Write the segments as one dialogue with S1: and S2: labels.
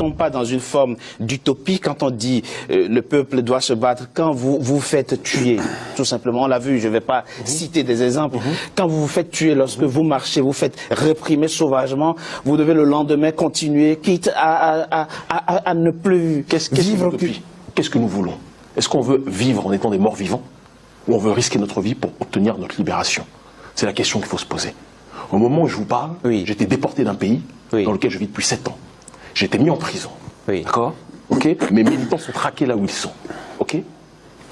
S1: tombe pas dans une forme d'utopie quand on dit le peuple doit se battre, quand vous vous faight tuer, tout simplement, on l'a vu, je ne vais pas citer des exemples, quand vous vous faites tuer, lorsque vous marchez, vous faites réprimer sauvagement, vous devez le lendemain continuer, quitte à ne plus vivre.
S2: Qu'est-ce que nous voulons? Est-ce qu'on veut vivre en étant des morts vivants ou on veut risquer notre vie pour obtenir notre libération? C'est la question qu'il faut se poser. Au moment où je vous parle, j'étais déporté d'un pays dans lequel je vis depuis 7 ans. J'ai été mis en prison. D'accord? Ok? Mes militants sont traqués là où ils sont. Ok?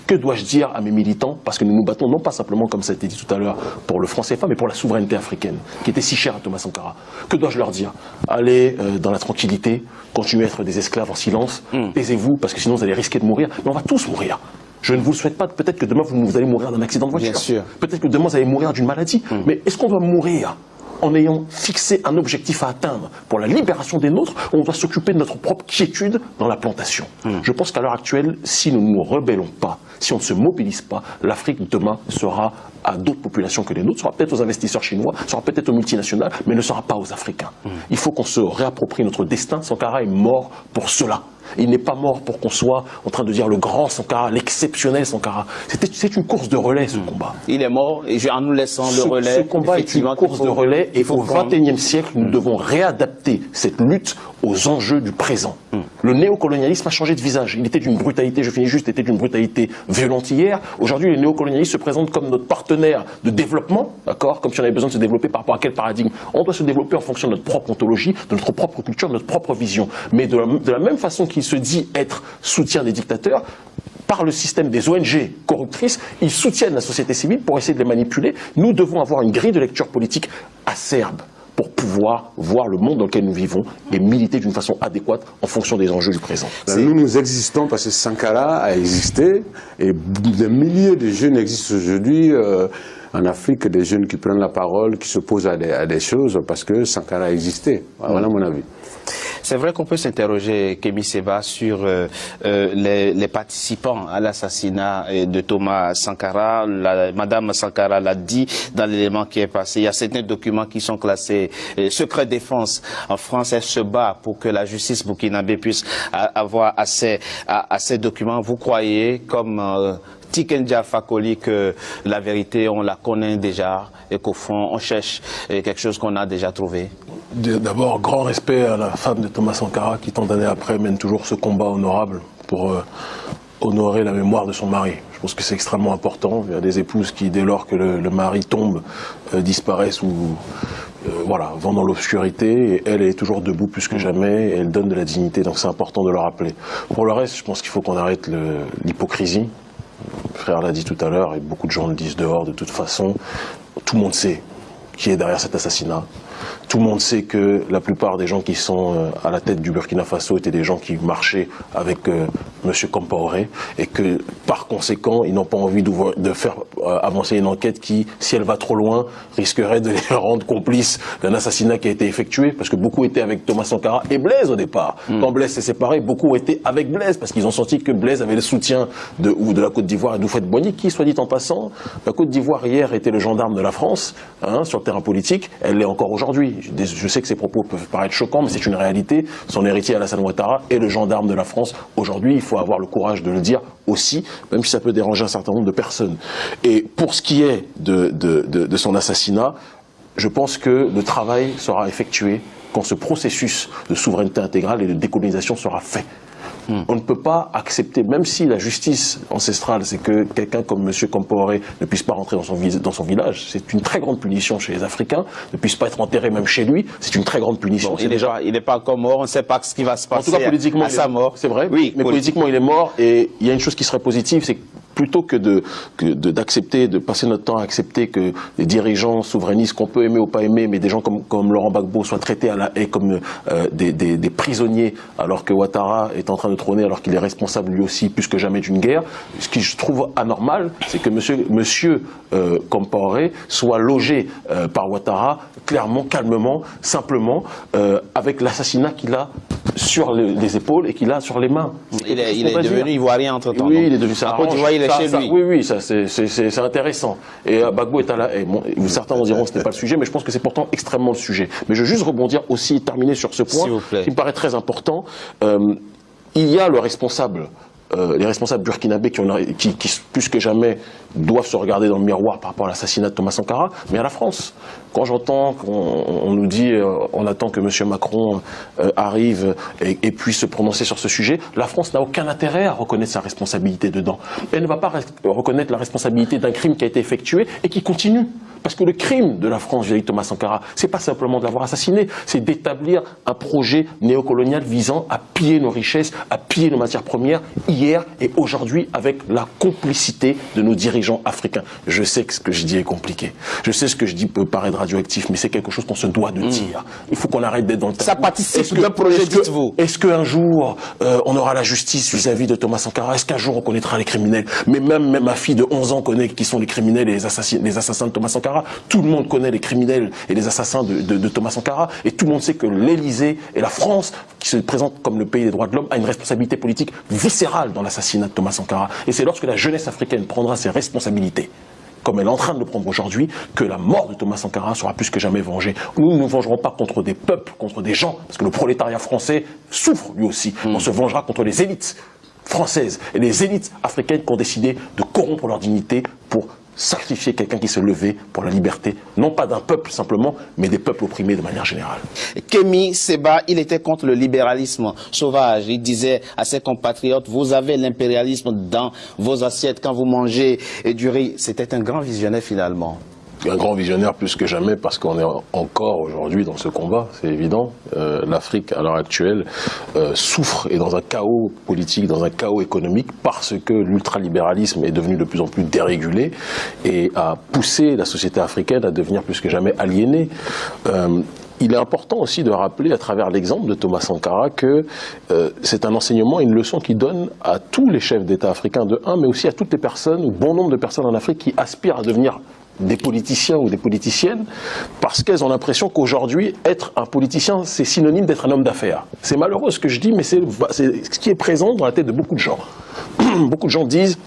S2: Que dois-je dire à mes militants? Parce que nous nous battons non pas simplement, comme ça a été dit tout à l'heure, pour le franc CFA, mais pour la souveraineté africaine, qui était si chère à Thomas Sankara. Que dois-je leur dire? Allez dans la tranquillité, continuez à être des esclaves en silence, taisez-vous, parce que sinon vous allez risquer de mourir. Mais on va tous mourir. Je ne vous le souhaite pas. Peut-être que demain vous allez mourir d'un accident de voiture. Bien sûr. Peut-être que demain vous allez mourir d'une maladie. Mais est-ce qu'on doit mourir en ayant fixé un objectif à atteindre pour la libération des nôtres, on doit s'occuper de notre propre quiétude dans la plantation? Je pense qu'à l'heure actuelle, si nous ne nous rebellons pas, si on ne se mobilise pas, l'Afrique demain sera à d'autres populations que les nôtres, sera peut-être aux investisseurs chinois, sera peut-être aux multinationales, mais ne sera pas aux Africains. Il faut qu'on se réapproprie notre destin. Sankara est mort pour cela. Il n'est pas mort pour qu'on soit en train de dire le grand Sankara, l'exceptionnel Sankara. C'est une course de relais, ce combat.
S1: Il est mort, et en nous laissant le relais.
S2: Ce combat est une course de relais, et au XXIe siècle, nous devons réadapter cette lutte aux enjeux du présent. Le néocolonialisme a changé de visage. Il était d'une brutalité, je finis juste, était d'une brutalité violente hier. Aujourd'hui, les néocolonialistes se présentent comme notre partenaire de développement, d'accord, comme si on avait besoin de se développer par rapport à quel paradigme. On doit se développer en fonction de notre propre ontologie, de notre propre culture, de notre propre vision. Mais de la même façon qu'il se dit être soutien des dictateurs, par le système des ONG corruptrices, ils soutiennent la société civile pour essayer de les manipuler. Nous devons avoir une grille de lecture politique acerbe pour pouvoir voir le monde dans lequel nous vivons et militer d'une façon adéquate en fonction des enjeux du présent.
S3: Nous existons parce que Sankara a existé et des milliers de jeunes existent aujourd'hui en Afrique, des jeunes qui prennent la parole, qui s'opposent à des choses parce que Sankara a existé. Voilà mon avis.
S1: C'est vrai qu'on peut s'interroger, Kémy Séba, sur les participants à l'assassinat de Thomas Sankara. Madame Sankara l'a dit dans l'élément qui est passé. Il y a certains documents qui sont classés secret défense. En France, elle se bat pour que la justice burkinabé puisse avoir accès à ces documents. Vous croyez, comme Tikendia Fakoli, que la vérité, on la connaît déjà et qu'au fond, on cherche quelque chose qu'on a déjà trouvé?
S2: D'abord, grand respect à la femme de Thomas Sankara qui, tant d'années après, mène toujours ce combat honorable pour honorer la mémoire de son mari. Je pense que c'est extrêmement important. Il y a des épouses qui, dès lors que le mari tombe, disparaissent ou voilà, vont dans l'obscurité, et elle est toujours debout plus que jamais, et elle donne de la dignité, donc c'est important de le rappeler. Pour le reste, je pense qu'il faut qu'on arrête l'hypocrisie. Le frère l'a dit tout à l'heure, et beaucoup de gens le disent dehors de toute façon. Tout le monde sait qui est derrière cet assassinat. Tout le monde sait que la plupart des gens qui sont à la tête du Burkina Faso étaient des gens qui marchaient avec M. Compaoré, et que par conséquent, ils n'ont pas envie de faire avancer une enquête qui, si elle va trop loin, risquerait de les rendre complices d'un assassinat qui a été effectué, parce que beaucoup étaient avec Thomas Sankara et Blaise au départ. Quand Blaise s'est séparé, beaucoup étaient avec Blaise, parce qu'ils ont senti que Blaise avait le soutien de la Côte d'Ivoire et d'Houphouët-Boigny, qui, soit dit en passant, la Côte d'Ivoire hier était le gendarme de la France, sur le terrain politique, elle l'est encore aujourd'hui. Je sais que ces propos peuvent paraître choquants, mais c'est une réalité. Son héritier Alassane Ouattara est le gendarme de la France aujourd'hui. Il faut avoir le courage de le dire aussi, même si ça peut déranger un certain nombre de personnes. Et pour ce qui est de son assassinat, je pense que le travail sera effectué quand ce processus de souveraineté intégrale et de décolonisation sera fait. On ne peut pas accepter, même si la justice ancestrale, c'est que quelqu'un comme M. Compaoré ne puisse pas rentrer dans son village. C'est une très grande punition chez les Africains. Ne puisse pas être enterré même chez lui. C'est une très grande punition.
S1: Bon, il n'est pas encore mort. On ne sait pas ce qui va se passer.
S2: En tout cas, politiquement,
S1: à sa mort.
S2: C'est vrai.
S1: Oui,
S2: mais politiquement, il est mort. Et il y a une chose qui serait positive, c'est que plutôt que d'accepter, de passer notre temps à accepter que les dirigeants souverainistes qu'on peut aimer ou pas aimer, mais des gens comme Laurent Gbagbo soient traités à la haie comme des prisonniers, alors que Ouattara est en train de trôner, alors qu'il est responsable lui aussi plus que jamais d'une guerre. Ce qui je trouve anormal, c'est que monsieur Compaoré soit logé par Ouattara clairement, calmement, simplement, avec l'assassinat qu'il a sur les épaules et qu'il a sur les mains.
S1: Il est devenu ivoirien entre-temps.
S2: Oui, il est devenu ça.
S1: En Côte d'Ivoire, il il est chez lui.
S2: Oui, ça c'est intéressant. Et Gbagbo est à la haie. Bon, certains vont diront que ce n'est pas le sujet, mais je pense que c'est pourtant extrêmement le sujet. Mais je veux juste rebondir aussi, terminer sur ce point qui me paraît très important. Il y a le responsable. Les responsables burkinabés qui, plus que jamais, doivent se regarder dans le miroir par rapport à l'assassinat de Thomas Sankara, mais à la France. Quand j'entends qu'on nous dit on attend que M. Macron arrive et puisse se prononcer sur ce sujet, la France n'a aucun intérêt à reconnaître sa responsabilité dedans. Elle ne va pas reconnaître la responsabilité d'un crime qui a été effectué et qui continue. Parce que le crime de la France vis-à-vis de Thomas Sankara, c'est pas simplement de l'avoir assassiné, c'est d'établir un projet néocolonial visant à piller nos richesses, à piller nos matières premières, hier et aujourd'hui, avec la complicité de nos dirigeants africains. Je sais que ce que je dis est compliqué. Je sais ce que je dis peut paraître radioactif, mais c'est quelque chose qu'on se doit de dire. Il faut qu'on arrête d'être dans le tabou.
S1: Ça participe d'un projet, dites-vous.
S2: Est-ce qu'un jour, on aura la justice vis-à-vis de Thomas Sankara? Est-ce qu'un jour on connaîtra les criminels? Mais même ma fille de 11 ans connaît qui sont les criminels et les assassins de Thomas Sankara. Tout le monde connaît les criminels et les assassins de Thomas Sankara, et tout le monde sait que l'Élysée et la France, qui se présentent comme le pays des droits de l'homme, a une responsabilité politique viscérale dans l'assassinat de Thomas Sankara. Et c'est lorsque la jeunesse africaine prendra ses responsabilités, comme elle est en train de le prendre aujourd'hui, que la mort de Thomas Sankara sera plus que jamais vengée. Nous ne nous vengerons pas contre des peuples, contre des gens, parce que le prolétariat français souffre lui aussi. On se vengera contre les élites françaises et les élites africaines qui ont décidé de corrompre leur dignité pour sacrifier quelqu'un qui se levait pour la liberté, non pas d'un peuple simplement, mais des peuples opprimés de manière générale.
S1: Kémy Séba, il était contre le libéralisme sauvage. Il disait à ses compatriotes, vous avez l'impérialisme dans vos assiettes quand vous mangez du riz. C'était un grand visionnaire finalement.
S2: Un grand visionnaire plus que jamais, parce qu'on est encore aujourd'hui dans ce combat, c'est évident. L'Afrique, à l'heure actuelle, souffre, et dans un chaos politique, dans un chaos économique, parce que l'ultralibéralisme est devenu de plus en plus dérégulé et a poussé la société africaine à devenir plus que jamais aliénée. Il est important aussi de rappeler, à travers l'exemple de Thomas Sankara, que c'est un enseignement, une leçon qui donne à tous les chefs d'État africains de un, mais aussi à toutes les personnes, ou bon nombre de personnes en Afrique qui aspirent à devenir des politiciens ou des politiciennes, parce qu'elles ont l'impression qu'aujourd'hui, être un politicien, c'est synonyme d'être un homme d'affaires. C'est malheureux ce que je dis, mais c'est ce qui est présent dans la tête de beaucoup de gens. Beaucoup de gens disent,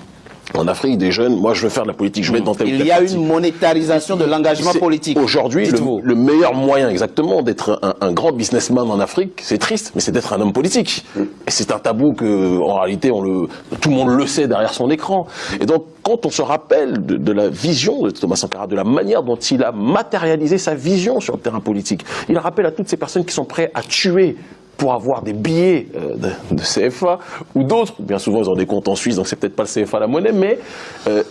S2: en Afrique, des jeunes, moi je veux faire de la politique, je vais être dans tel
S1: Il y a une monétarisation de l'engagement politique.
S2: Aujourd'hui, le meilleur moyen exactement d'être un grand businessman en Afrique, c'est triste, mais c'est d'être un homme politique. Et c'est un tabou que, en réalité, tout le monde le sait derrière son écran. Et donc, quand on se rappelle de la vision de Thomas Sankara, de la manière dont il a matérialisé sa vision sur le terrain politique, il rappelle à toutes ces personnes qui sont prêtes à tuer pour avoir des billets de CFA ou d'autres, bien souvent ils ont des comptes en Suisse, donc c'est peut-être pas le CFA la monnaie, mais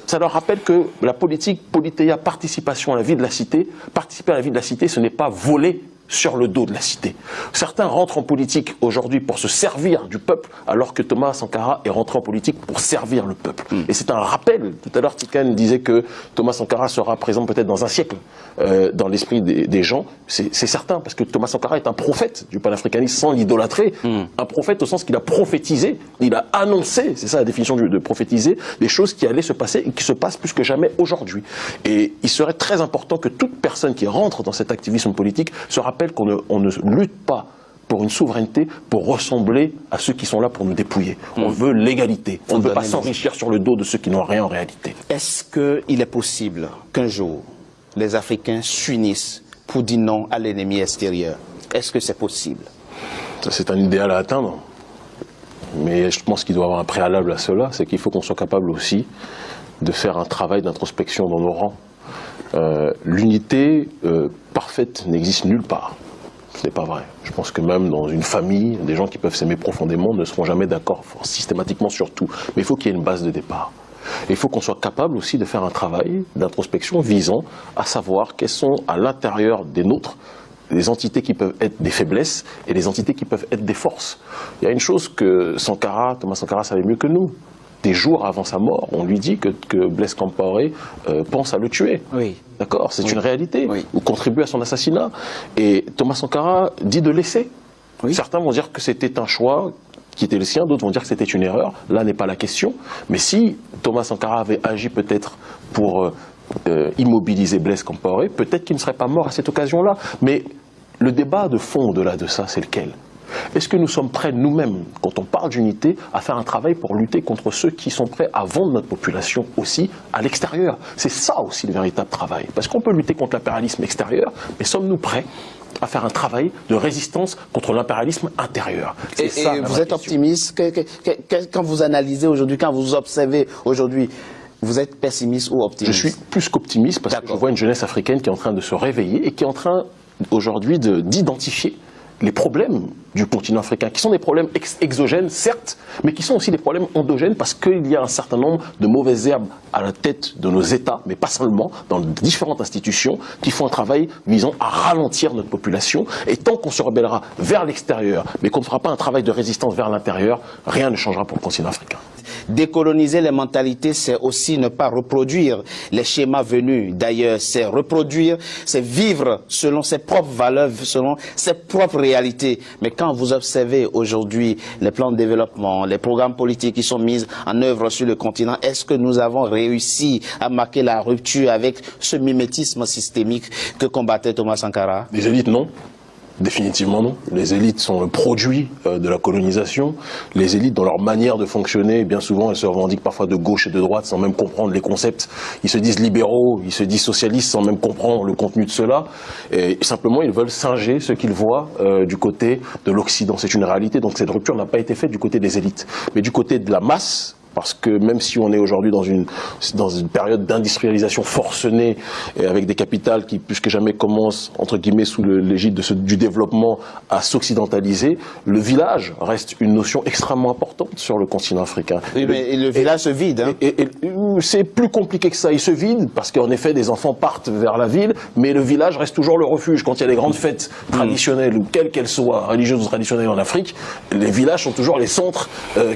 S2: ça leur rappelle que la politique, politéia, participation à la vie de la cité, participer à la vie de la cité, ce n'est pas voler sur le dos de la cité. Certains rentrent en politique aujourd'hui pour se servir du peuple, alors que Thomas Sankara est rentré en politique pour servir le peuple. Et c'est un rappel. Tout à l'heure, Tiken disait que Thomas Sankara sera présent peut-être dans un siècle dans l'esprit des gens. C'est certain, parce que Thomas Sankara est un prophète du panafricanisme sans l'idolâtrer. Un prophète au sens qu'il a prophétisé, il a annoncé, c'est ça la définition de prophétiser, des choses qui allaient se passer et qui se passent plus que jamais aujourd'hui. Et il serait très important que toute personne qui rentre dans cet activisme politique se rappelle qu'on ne lutte pas pour une souveraineté, pour ressembler à ceux qui sont là pour nous dépouiller. On veut l'égalité. On ne veut pas s'enrichir sur le dos de ceux qui n'ont rien en réalité.
S1: Est-ce qu'il est possible qu'un jour, les Africains s'unissent pour dire non à l'ennemi extérieur? Est-ce que c'est possible?
S2: C'est un idéal à atteindre. Mais je pense qu'il doit y avoir un préalable à cela, c'est qu'il faut qu'on soit capable aussi de faire un travail d'introspection dans nos rangs. L'unité parfaite n'existe nulle part. Ce n'est pas vrai. Je pense que même dans une famille, des gens qui peuvent s'aimer profondément ne seront jamais d'accord systématiquement sur tout. Mais il faut qu'il y ait une base de départ. Et il faut qu'on soit capable aussi de faire un travail d'introspection visant à savoir quelles sont à l'intérieur des nôtres les entités qui peuvent être des faiblesses et les entités qui peuvent être des forces. Il y a une chose que Thomas Sankara savait mieux que nous. Des jours avant sa mort, on lui dit que Blaise Compaoré pense à le tuer. Oui. D'accord, c'est une réalité. Oui. Ou contribue à son assassinat. Et Thomas Sankara dit de laisser. Oui. Certains vont dire que c'était un choix qui était le sien, d'autres vont dire que c'était une erreur. Là n'est pas la question. Mais si Thomas Sankara avait agi peut-être pour immobiliser Blaise Compaoré, peut-être qu'il ne serait pas mort à cette occasion-là. Mais le débat de fond au-delà de ça, c'est lequel ? Est-ce que nous sommes prêts nous-mêmes, quand on parle d'unité, à faire un travail pour lutter contre ceux qui sont prêts à vendre notre population aussi à l'extérieur? C'est ça aussi le véritable travail. Parce qu'on peut lutter contre l'impérialisme extérieur, mais sommes-nous prêts à faire un travail de résistance contre l'impérialisme intérieur?
S1: Et vous êtes optimiste quand vous analysez aujourd'hui, quand vous observez aujourd'hui, vous êtes pessimiste ou optimiste?
S2: Je suis plus qu'optimiste parce que je vois une jeunesse africaine qui est en train de se réveiller et qui est en train aujourd'hui d'identifier les problèmes du continent africain, qui sont des problèmes exogènes, certes, mais qui sont aussi des problèmes endogènes parce qu'il y a un certain nombre de mauvaises herbes à la tête de nos États, mais pas seulement, dans différentes institutions, qui font un travail visant à ralentir notre population. Et tant qu'on se rebellera vers l'extérieur, mais qu'on ne fera pas un travail de résistance vers l'intérieur, rien ne changera pour le continent africain.
S1: Décoloniser les mentalités, c'est aussi ne pas reproduire les schémas venus d'ailleurs. C'est reproduire, c'est vivre selon ses propres valeurs, selon ses propres réalités. Mais quand vous observez aujourd'hui les plans de développement, les programmes politiques qui sont mis en œuvre sur le continent, est-ce que nous avons réussi à marquer la rupture avec ce mimétisme systémique que combattait Thomas Sankara?
S2: Les élites, non. Définitivement non. Les élites sont le produit de la colonisation. Les élites, dans leur manière de fonctionner, bien souvent, elles se revendiquent parfois de gauche et de droite sans même comprendre les concepts. Ils se disent libéraux, ils se disent socialistes sans même comprendre le contenu de cela. Et simplement, ils veulent singer ce qu'ils voient du côté de l'Occident. C'est une réalité. Donc cette rupture n'a pas été faite du côté des élites. Mais du côté de la masse, parce que même si on est aujourd'hui dans une période d'industrialisation forcenée et avec des capitales qui plus que jamais commencent entre guillemets sous l'égide du développement à s'occidentaliser, le village reste une notion extrêmement importante sur le continent africain.
S1: Oui, mais le village se vide. Hein.
S2: Et c'est plus compliqué que ça. Il se vide parce qu'en effet des enfants partent vers la ville, mais le village reste toujours le refuge. Quand il y a des grandes fêtes traditionnelles, ou quelles qu'elles soient, religieuses ou traditionnelles en Afrique, les villages sont toujours les centres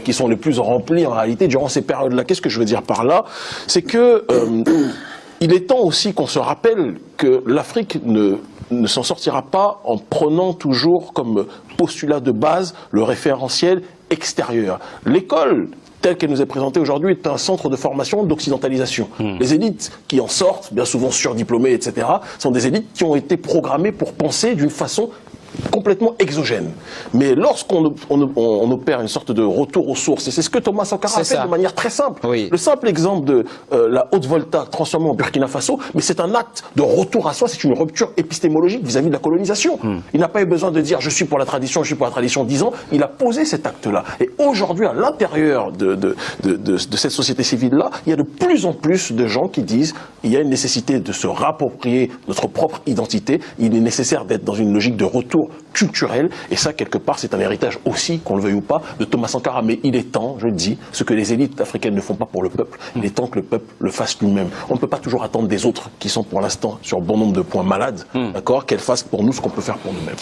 S2: qui sont les plus remplis en réalité durant ces périodes-là. Qu'est-ce que je veux dire par là? C'est que il est temps aussi qu'on se rappelle que l'Afrique ne s'en sortira pas en prenant toujours comme postulat de base le référentiel extérieur. L'école telle qu'elle nous est présentée aujourd'hui est un centre de formation d'occidentalisation. Les élites qui en sortent, bien souvent surdiplômées, etc., sont des élites qui ont été programmées pour penser d'une façon complètement exogène. Mais lorsqu'on opère une sorte de retour aux sources, et c'est ce que Thomas Sankara a fait de manière très simple. Oui. Le simple exemple de la Haute-Volta transformée en Burkina Faso, mais c'est un acte de retour à soi, c'est une rupture épistémologique vis-à-vis de la colonisation. Il n'a pas eu besoin de dire je suis pour la tradition, je suis pour la tradition 10 ans, il a posé cet acte-là. Et aujourd'hui, à l'intérieur de cette société civile-là, il y a de plus en plus de gens qui disent il y a une nécessité de se rapproprier notre propre identité, il est nécessaire d'être dans une logique de retour culturel, et ça quelque part c'est un héritage aussi, qu'on le veuille ou pas, de Thomas Sankara. Mais il est temps, je le dis, ce que les élites africaines ne font pas pour le peuple, il est temps que le peuple le fasse lui-même. On ne peut pas toujours attendre des autres qui sont pour l'instant sur bon nombre de points malades, d'accord, qu'elles fassent pour nous ce qu'on peut faire pour nous-mêmes.